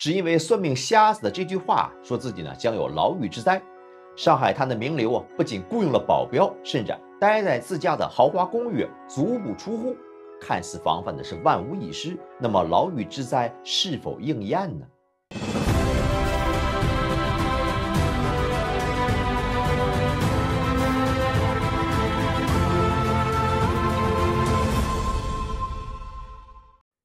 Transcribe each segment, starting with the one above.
只因为算命瞎子的这句话，说自己呢将有牢狱之灾。上海滩的名流啊，不仅雇佣了保镖，甚至待在自家的豪华公寓，足不出户。看似防范的是万无一失，那么牢狱之灾是否应验呢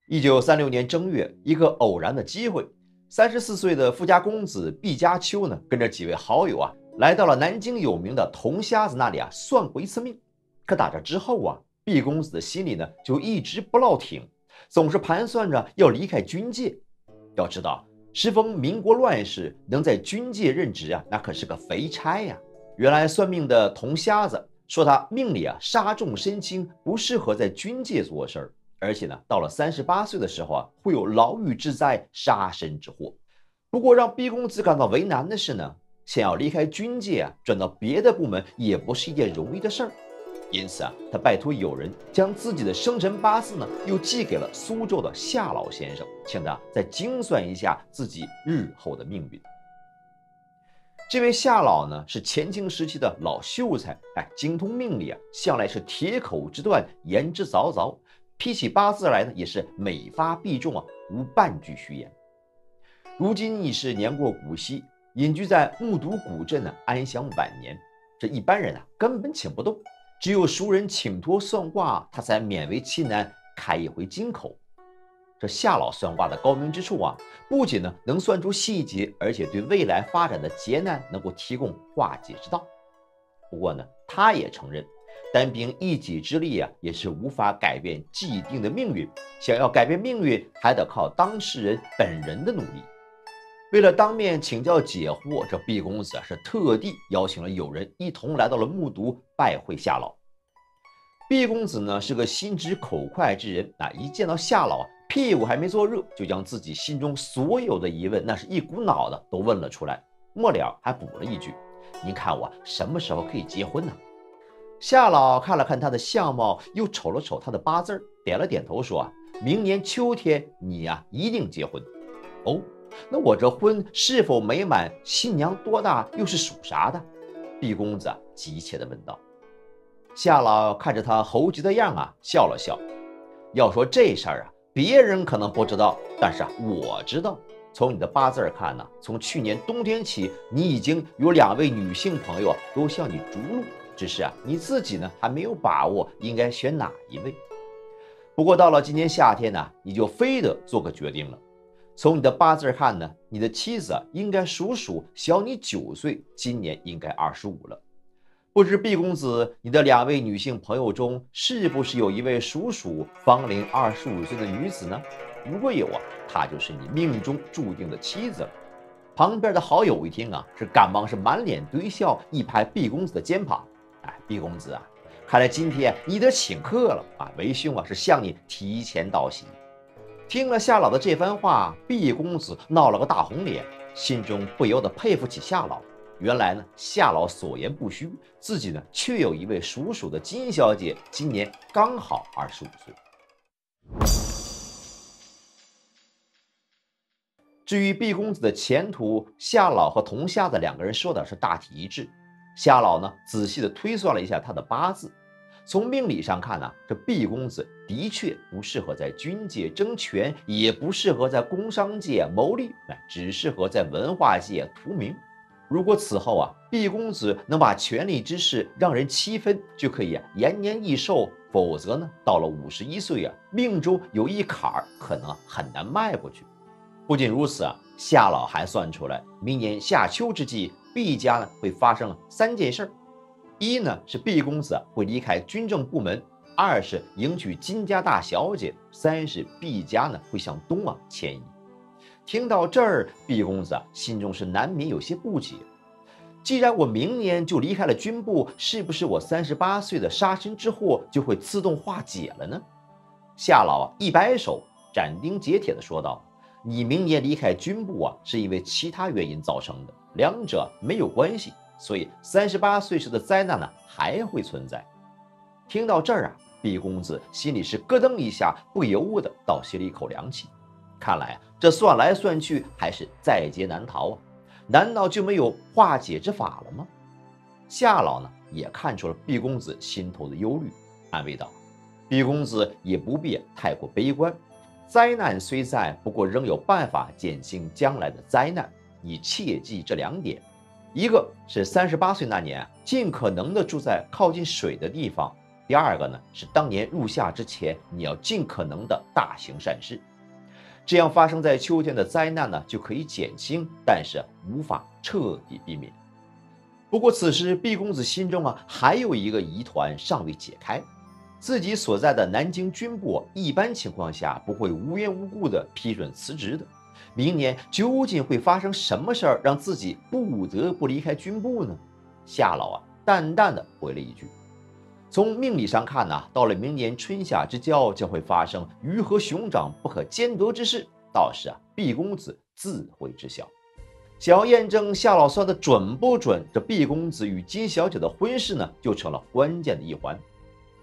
？1936年正月，一个偶然的机会，34岁的富家公子毕加丘呢，跟着几位好友啊，来到了南京有名的铜瞎子那里啊，算过一次命。可打这之后啊，毕公子的心里呢，就一直不落挺，总是盘算着要离开军界。要知道，时逢民国乱世，能在军界任职啊，那可是个肥差呀。原来算命的铜瞎子说他命里啊，杀重身轻，不适合在军界做事儿。而且呢，到了38岁的时候啊，会有牢狱之灾、杀身之祸。不过让毕公子感到为难的是呢，想要离开军界啊，转到别的部门也不是一件容易的事儿。因此啊，他拜托友人将自己的生辰八字呢，又寄给了苏州的夏老先生，请他再精算一下自己日后的命运。这位夏老呢，是前清时期的老秀才，精通命理啊，向来是铁口直断，言之凿凿。批起八字来呢，也是每发必中啊，无半句虚言。如今已是年过古稀，隐居在木渎古镇呢，安享晚年。这一般人啊，根本请不动，只有熟人请托算卦，他才勉为其难开一回金口。这夏老算卦的高明之处啊，不仅呢能算出细节，而且对未来发展的劫难能够提供化解之道。不过呢，他也承认，单凭一己之力啊，也是无法改变既定的命运。想要改变命运，还得靠当事人本人的努力。为了当面请教解惑，这毕公子是特地邀请了友人一同来到了木渎拜会夏老。毕公子呢是个心直口快之人啊，一见到夏老，屁股还没坐热，就将自己心中所有的疑问，那是一股脑的都问了出来。末了还补了一句：“您看我什么时候可以结婚呢？”夏老看了看他的相貌，又瞅了瞅他的八字，点了点头说：“明年秋天你呀，一定结婚。”哦，那我这婚是否美满？新娘多大？又是属啥的？毕公子急切地问道。夏老看着他猴急的样啊，笑了笑。要说这事儿啊，别人可能不知道，但是我知道。从你的八字看呢，从去年冬天起，你已经有2位女性朋友都向你逐鹿，只是你自己呢还没有把握应该选哪一位。不过到了今年夏天呢，你就非得做个决定了。从你的八字看呢，你的妻子应该属鼠，小你9岁，今年应该25了。不知毕公子，你的2位女性朋友中，是不是有一位属鼠、芳龄25岁的女子呢？如果有她就是你命中注定的妻子了。旁边的好友一听是赶忙是满脸堆笑，一拍毕公子的肩膀：“毕公子看来今天你得请客了为兄是向你提前道喜。”听了夏老的这番话，毕公子闹了个大红脸，心中不由得佩服起夏老。原来呢，夏老所言不虚，自己呢确有一位属鼠的金小姐，今年刚好25岁。至于毕公子的前途，夏老和铜瞎子2个人说的是大体一致。夏老呢仔细的推算了一下他的八字，从命理上看这毕公子的确不适合在军界争权，也不适合在工商界谋利，只适合在文化界图名。如果此后毕公子能把权力之势让人七分，就可以延年益寿。否则呢，到了51岁命中有一坎儿，可能很难迈过去。不仅如此夏老还算出来，明年夏秋之际，毕家呢会发生3件事。一呢是毕公子会离开军政部门，2是迎娶金家大小姐，3是毕家呢会向东迁移。听到这儿，毕公子心中是难免有些不解。既然我明年就离开了军部，是不是我38岁的杀身之祸就会自动化解了呢？夏老一摆手，斩钉截铁地说道：“你明年离开军部是因为其他原因造成的，两者没有关系，所以38岁时的灾难呢还会存在。”听到这儿毕公子心里是咯噔一下，不由得倒吸了一口凉气。看来这算来算去还是在劫难逃啊！难道就没有化解之法了吗？夏老呢也看出了毕公子心头的忧虑，安慰道：“毕公子也不必太过悲观，灾难虽在，不过仍有办法减轻将来的灾难。你切记这2点：一个是38岁那年尽可能的住在靠近水的地方；第二个呢是当年入夏之前，你要尽可能的大行善事。这样发生在秋天的灾难呢就可以减轻，但是无法彻底避免。”不过此时毕公子心中还有一个疑团尚未解开，自己所在的南京军部一般情况下不会无缘无故的批准辞职的，明年究竟会发生什么事儿让自己不得不离开军部呢？夏老淡淡的回了一句：“从命理上看到了明年春夏之交将会发生鱼和熊掌不可兼得之事，倒是毕公子自会知晓。”想要验证夏老算的准不准，这毕公子与金小姐的婚事呢，就成了关键的一环。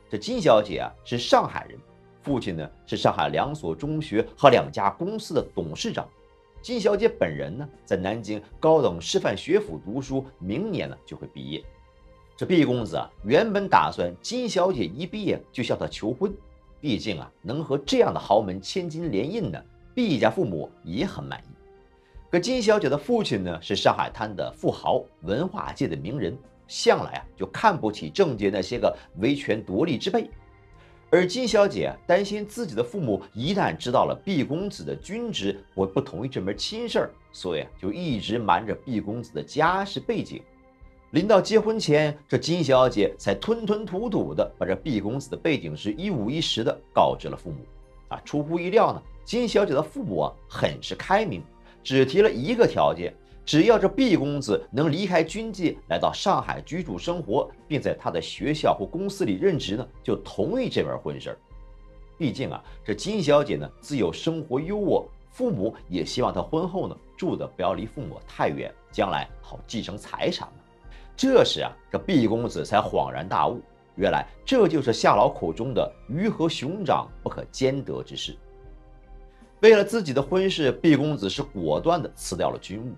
这金小姐是上海人，父亲呢是上海2所中学和2家公司的董事长。金小姐本人呢，在南京高等师范学府读书，明年呢就会毕业。这毕公子原本打算金小姐一毕业就向她求婚，毕竟能和这样的豪门千金联姻呢，毕家父母也很满意。可金小姐的父亲呢，是上海滩的富豪，文化界的名人，向来就看不起政界那些个维权夺利之辈。而金小姐担心自己的父母一旦知道了毕公子的军职，会不同意这门亲事儿，所以就一直瞒着毕公子的家世背景。临到结婚前，这金小姐才吞吞吐吐的把这毕公子的背景是一五一十的告知了父母。出乎意料呢，金小姐的父母很是开明。只提了一个条件，只要这毕公子能离开军界，来到上海居住生活，并在他的学校或公司里任职呢，就同意这门婚事。毕竟这金小姐呢自幼生活优渥，父母也希望她婚后呢住的不要离父母太远，将来好继承财产呢。这时这毕公子才恍然大悟，原来这就是夏老口中的鱼和熊掌不可兼得之事。为了自己的婚事，毕公子是果断地辞掉了军务。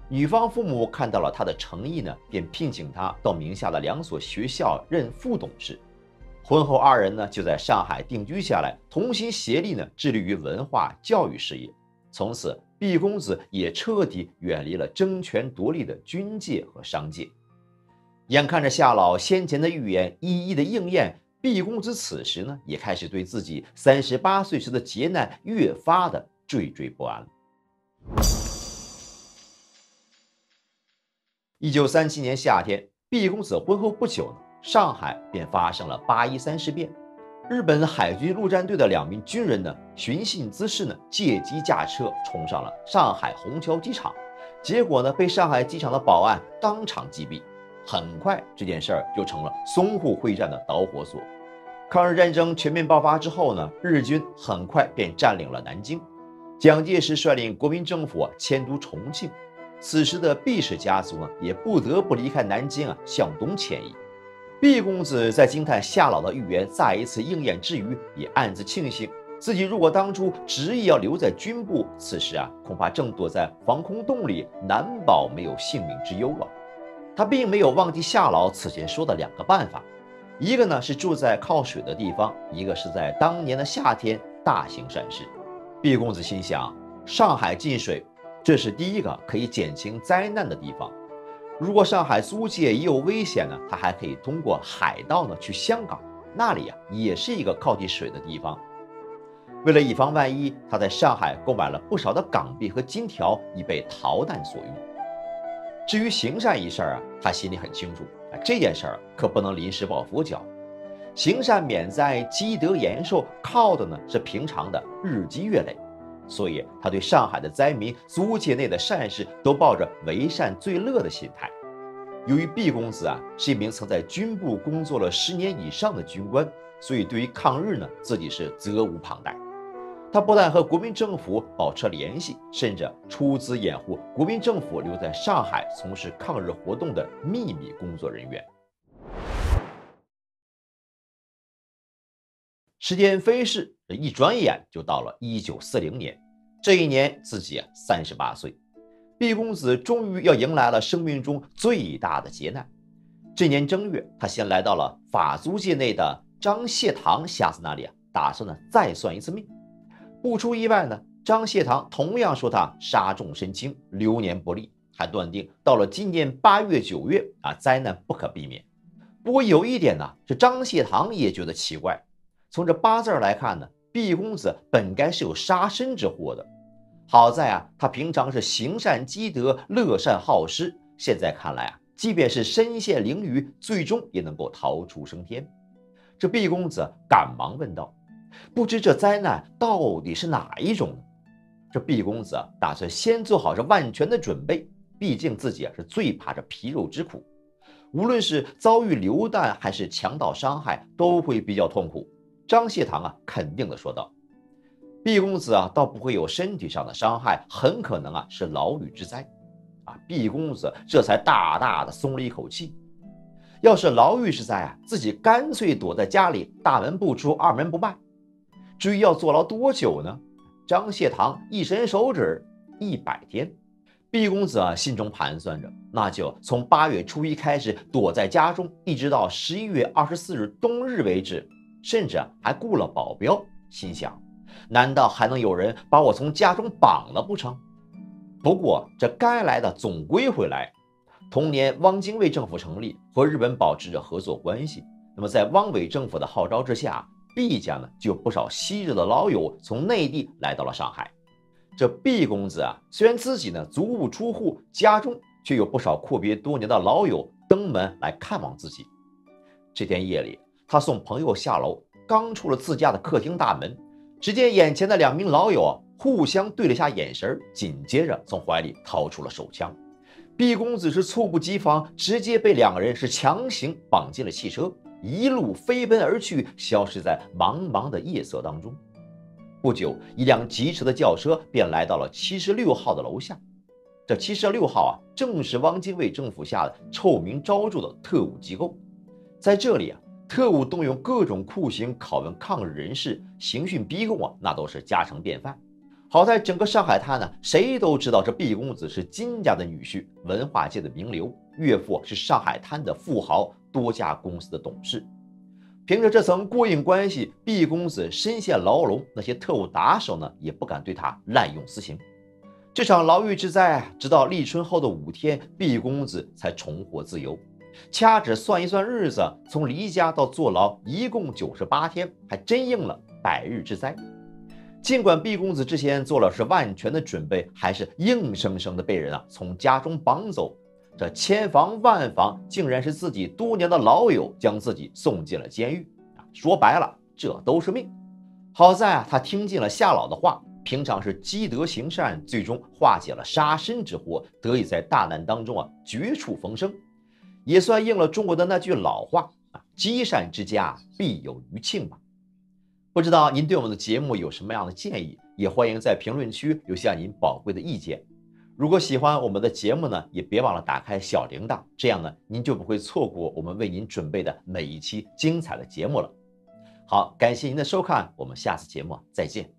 女方父母看到了他的诚意呢，便聘请他到名下的2所学校任副董事。婚后2人呢就在上海定居下来，同心协力呢致力于文化教育事业。从此，毕公子也彻底远离了争权夺利的军界和商界。眼看着夏老先前的预言一一的应验，毕公子此时呢，也开始对自己38岁时的劫难越发的惴惴不安。1937年夏天，毕公子婚后不久呢，上海便发生了8·13事变。日本海军陆战队的2名军人呢，寻衅滋事呢，借机驾车冲上了上海虹桥机场，结果呢，被上海机场的保安当场击毙。很快，这件事儿就成了淞沪会战的导火索。抗日战争全面爆发之后呢，日军很快便占领了南京。蒋介石率领国民政府迁都重庆，此时的毕氏家族呢，也不得不离开南京向东迁移。毕公子在惊叹夏老的预言再一次应验之余，也暗自庆幸自己如果当初执意要留在军部，此时恐怕正躲在防空洞里，难保没有性命之忧。他并没有忘记夏老此前说的2个办法，一个呢是住在靠水的地方，一个是在当年的夏天大行善事。毕公子心想，上海进水，这是第一个可以减轻灾难的地方。如果上海租界也有危险呢，他还可以通过海道呢去香港，那里也是一个靠近水的地方。为了以防万一，他在上海购买了不少的港币和金条，以备逃难所用。至于行善一事他心里很清楚，这件事可不能临时抱佛脚。行善免灾，积德延寿，靠的呢是平常的日积月累。所以他对上海的灾民、租界内的善事都抱着为善最乐的心态。由于毕公子是一名曾在军部工作了10年以上的军官，所以对于抗日呢，自己是责无旁贷。他不但和国民政府保持联系，甚至出资掩护国民政府留在上海从事抗日活动的秘密工作人员。时间飞逝，一转眼就到了1940年。这一年自己38岁，毕公子终于要迎来了生命中最大的劫难。这年正月，他先来到了法租界内的张谢堂瞎子那里打算再算一次命。不出意外呢，张谢堂同样说他杀重身轻，流年不利，还断定到了今年8月9月灾难不可避免。不过有一点呢，是张谢堂也觉得奇怪，从这八字来看呢，毕公子本该是有杀身之祸的。好在他平常是行善积德，乐善好施，现在看来即便是身陷囹圄，最终也能够逃出升天。这毕公子赶忙问道：“不知这灾难到底是哪一种呢？”这毕公子打算先做好这万全的准备，毕竟自己是最怕这皮肉之苦，无论是遭遇流弹还是强盗伤害，都会比较痛苦。张谢堂肯定的说道。毕公子倒不会有身体上的伤害，很可能是牢狱之灾。毕公子这才大大的松了一口气。要是牢狱之灾自己干脆躲在家里，大门不出，二门不迈。至于要坐牢多久呢？张谢堂一伸手指，100天。毕公子心中盘算着，那就从8月初1开始躲在家中，一直到11月24日冬日为止，甚至还雇了保镖，心想难道还能有人把我从家中绑了不成？不过这该来的总归会来。同年，汪精卫政府成立，和日本保持着合作关系。那么在汪伪政府的号召之下，毕家就有不少昔日的老友从内地来到了上海。这毕公子虽然自己足不出户，家中却有不少阔别多年的老友登门来看望自己。这天夜里，他送朋友下楼，刚出了自家的客厅大门，只见眼前的2名老友互相对了下眼神，紧接着从怀里掏出了手枪。毕公子是猝不及防，直接被2个人是强行绑进了汽车，一路飞奔而去，消失在茫茫的夜色当中。不久，一辆疾驰的轿车便来到了76号的楼下。这76号正是汪精卫政府下的臭名昭著的特务机构。在这里特务动用各种酷刑拷问抗日人士，刑讯逼供那都是家常便饭。好在整个上海滩谁都知道这毕公子是金家的女婿，文化界的名流，岳父是上海滩的富豪，多家公司的董事。凭着这层过硬关系，毕公子身陷牢笼，那些特务打手也不敢对他滥用私刑。这场牢狱之灾直到立春后的5天，毕公子才重获自由。掐指算一算日子，从离家到坐牢一共98天，还真应了100日之灾。尽管毕公子之前做了万全的准备，还是硬生生的被人从家中绑走。这千防万防，竟然是自己多年的老友将自己送进了监狱。说白了，这都是命。好在他听进了夏老的话，平常是积德行善，最终化解了杀身之祸，得以在大难当中绝处逢生，也算应了中国的那句老话积善之家必有余庆吧。不知道您对我们的节目有什么样的建议，也欢迎在评论区留下您宝贵的意见。如果喜欢我们的节目呢，也别忘了打开小铃铛，这样呢，您就不会错过我们为您准备的每一期精彩的节目了。好，感谢您的收看，我们下次节目再见。